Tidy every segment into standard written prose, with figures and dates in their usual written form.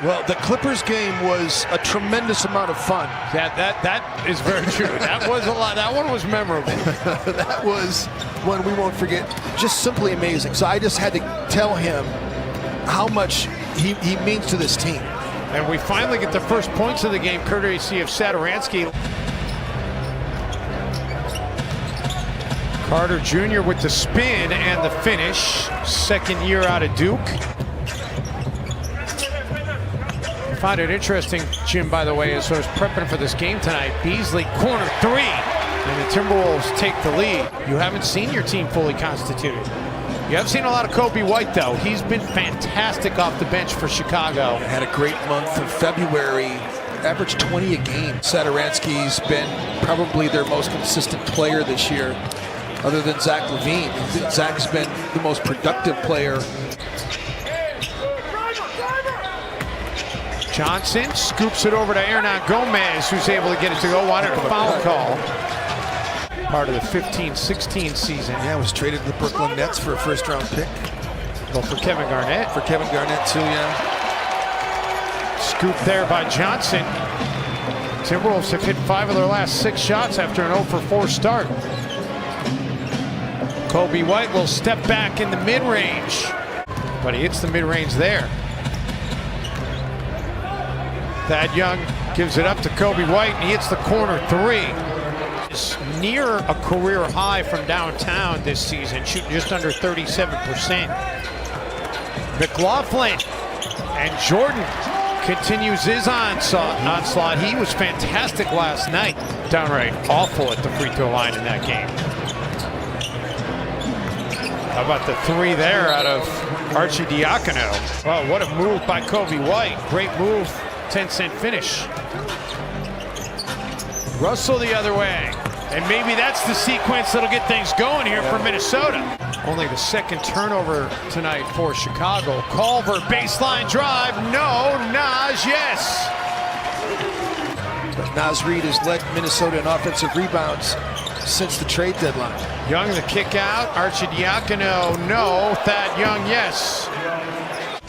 Well, the Clippers game was a tremendous amount of fun. That is very true. That was a lot. That one was memorable. That was one we won't forget. Just simply amazing. So I just had to tell him how much he means to this team. And we finally get the first points of the game, courtesy of Sadaransky. Carter Jr. with the spin and the finish. Second year out of Duke. I find it interesting, Jim, by the way, as I was prepping for this game tonight. Beasley, corner three, and the Timberwolves take the lead. You haven't seen your team fully constituted. You have seen a lot of Kobe White, though. He's been fantastic off the bench for Chicago. Had a great month of February, averaged 20 a game. Sadaransky's been probably their most consistent player this year, other than Zach LaVine. Zach's been the most productive player. Johnson scoops it over to Hernan Gomez, who's able to get it to go. Wanted a foul call. Part of the 15-16 season. Yeah, was traded to the Brooklyn Nets for a first-round pick. Well, for Kevin Garnett. For Kevin Garnett, too, yeah. Scoop there by Johnson. Timberwolves have hit 5 of their last 6 shots after an 0-for-4 start. Kobe White will step back in the mid-range, but he hits the mid-range there. Thad Young gives it up to Kobe White, and he hits the corner three. It's near a career high from downtown this season, shooting just under 37%. McLaughlin and Jordan continues his onslaught. He was fantastic last night. Downright awful at the free throw line in that game. How about the three there out of Arcidiacono? Well, what a move by Kobe White. Great move. 10-cent finish. Russell the other way. And maybe that's the sequence that'll get things going here for Minnesota. Only the second turnover tonight for Chicago. Culver, baseline drive. No. Naz, yes. But Naz Reid has led Minnesota in offensive rebounds since the trade deadline. Young the kick out. Arcidiacono, no. Thad Young, yes.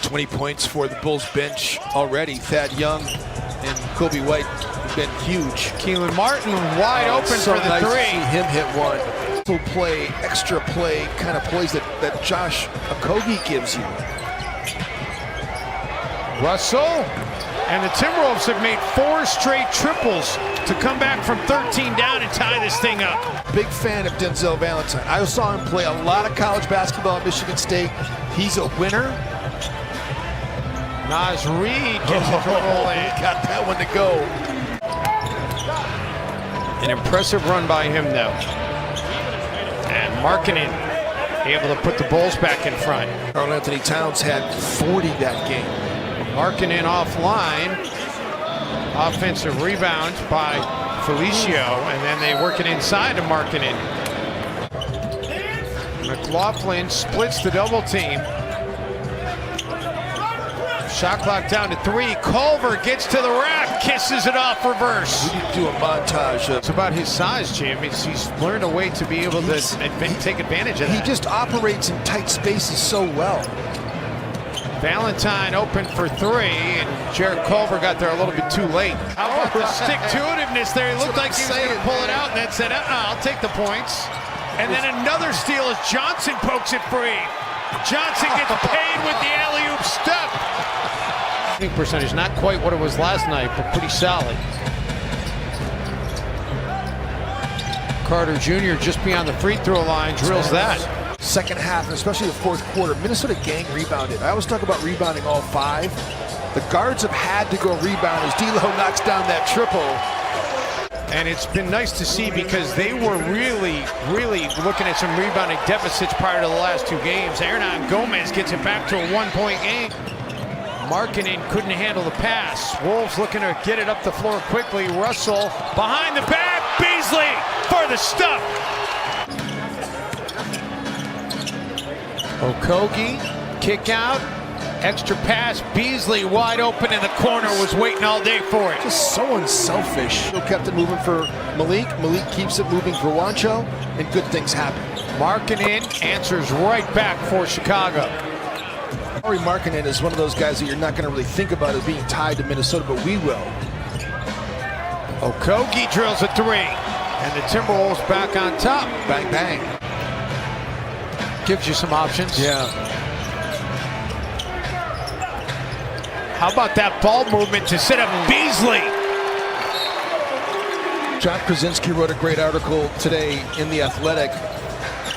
20 points for the Bulls bench already. Thad Young and Kobe White have been huge. Keelan Martin wide open for the nice three. To see him hit one. Full play, extra play, kind of plays that Josh Okogie gives you. Russell, and the Timberwolves have made 4 straight triples to come back from 13 down and tie this thing up. Big fan of Denzel Valentine. I saw him play a lot of college basketball at Michigan State. He's a winner. Naz Reid gets it rolling. Got that one to go. An impressive run by him, though. And Markkanen able to put the Bulls back in front. Karl-Anthony Towns had 40 that game. Markkanen offline. Offensive rebound by Felicio, and then they work it inside to Markkanen. McLaughlin splits the double team. Shot clock down to 3. Culver gets to the rack, kisses it off reverse. We need to do a montage of. It's about his size, Jim. He's learned a way to be able to take advantage of that. He just operates in tight spaces so well. Valentine open for 3, and Jarrett Culver got there a little bit too late. How about the stick-to-itiveness there? He looked like he was going to pull it out, and then said, I'll take the points. And then another steal as Johnson pokes it free. Johnson gets paid with the alley-oop step. Percentage not quite what it was last night, but pretty solid. Carter Jr. just beyond the free throw line drills that. Second half, and especially the fourth quarter, Minnesota gang rebounded. I always talk about rebounding all 5. The guards have had to go rebound as D'Lo knocks down that triple. And it's been nice to see because they were really looking at some rebounding deficits prior to the last 2 games. Hernan Gomez gets it back to a 1-point game. Markkanen couldn't handle the pass. Wolves looking to get it up the floor quickly. Russell behind the back. Beasley for the stuff. Okogie, kick out, extra pass. Beasley wide open in the corner, was waiting all day for it. Just so unselfish. Kept it moving for Malik. Malik keeps it moving for Juancho, and good things happen. Markkanen answers right back for Chicago. Lauri Markkanen is one of those guys that you're not going to really think about as being tied to Minnesota, but we will. Okogie drills a three, and the Timberwolves back on top. Bang, bang. Gives you some options. Yeah. How about that ball movement to set up Beasley? John Krasinski wrote a great article today in The Athletic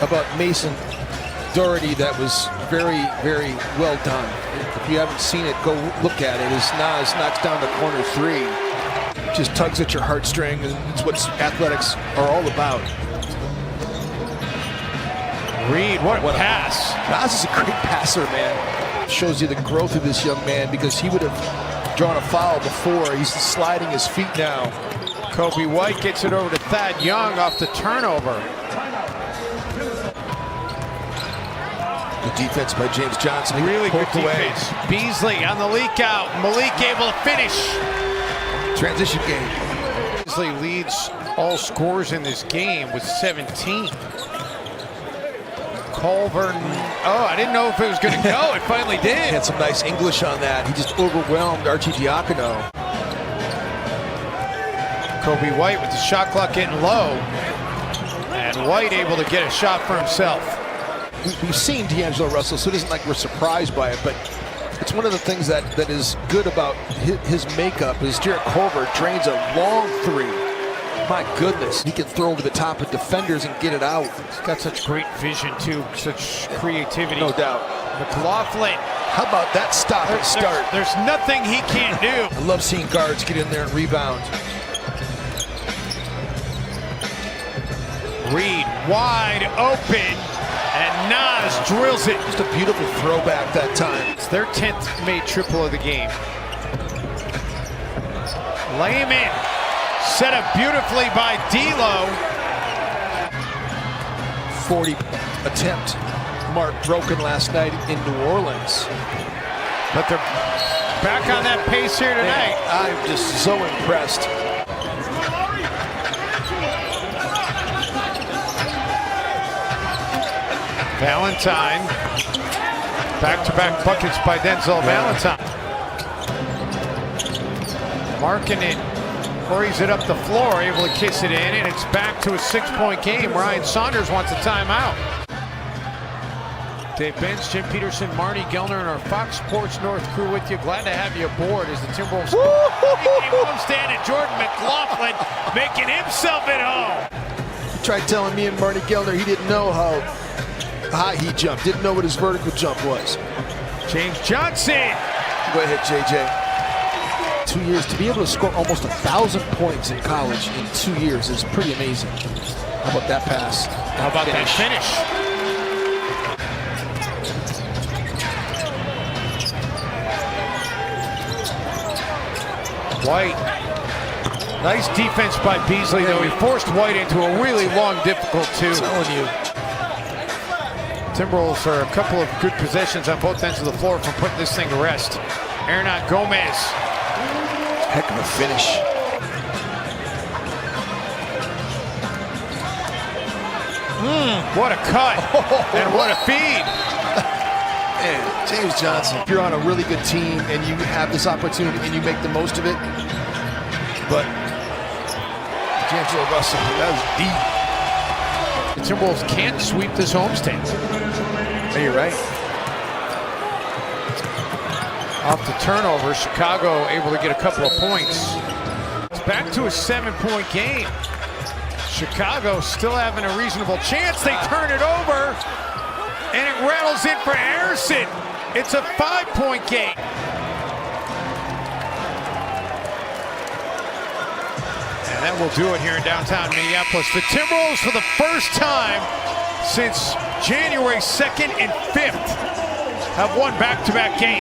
about Mason Doherty that was very, very well done. If you haven't seen it, go look at it. As Nas knocks down the corner three, just tugs at your heartstring, and it's what athletics are all about. Reed, what a pass. Nas is a great passer, man. Shows you the growth of this young man, because he would have drawn a foul before. He's sliding his feet now. Kobe White gets it over to Thad Young off the turnover. Good defense by James Johnson. Really good away. defense. Beasley on the leak out. Malik able to finish. Transition game. Beasley leads all scorers in this game with 17. Culver, oh, I didn't know if it was going to go. It finally did. He had some nice English on that. He just overwhelmed Archie Diacono. Kobe White with the shot clock getting low. And White able to get a shot for himself. We've seen D'Angelo Russell, so it isn't like we're surprised by it, but it's one of the things that is good about his makeup is Jarrett Culver drains a long three. My goodness, he can throw over the top of defenders and get it out. He's got such great vision, too, such creativity. No doubt. McLaughlin. How about that stop and start? There's nothing he can't do. I love seeing guards get in there and rebound. Reed wide open, and Nas drills it. Just a beautiful throwback that time. It's their 10th made triple of the game. Lay him in. Set up beautifully by D'Lo. 40 attempt mark broken last night in New Orleans. But they're back on that pace here tonight. Man, I'm just so impressed. Valentine. Back-to-back buckets by Denzel Valentine. Markkanen hurries it up the floor, able to kiss it in, and it's back to a 6-point game. Ryan Saunders wants a timeout. Dave Benz, Jim Peterson, Marty Gellner, and our Fox Sports North crew with you. Glad to have you aboard as the Timberwolves homestand, and Jordan McLaughlin making himself at home. He tried telling me and Marty Gellner he didn't know how high he jumped, didn't know what his vertical jump was. James Johnson. Go ahead, JJ. 2 years, to be able to score almost 1,000 points in college in 2 years is pretty amazing. How about that pass? How about that finish? White. Nice defense by Beasley, though. He forced White into a really long, difficult two. I'm telling you. Timberwolves are a couple of good possessions on both ends of the floor from putting this thing to rest. Hernan Gomez. Heck of a finish. What a cut. And what a feed. Man, James Johnson, if you're on a really good team and you have this opportunity and you make the most of it, but D'Angelo Russell, that was deep. The Timberwolves can't sweep this homestand. Hey, you're right. Off the turnover, Chicago able to get a couple of points. It's back to a 7-point game. Chicago still having a reasonable chance. They turn it over, and it rattles in for Harrison. It's a 5-point game. And that will do it here in downtown Minneapolis. The Timberwolves, for the first time since January 2nd and 5th, have won back-to-back games.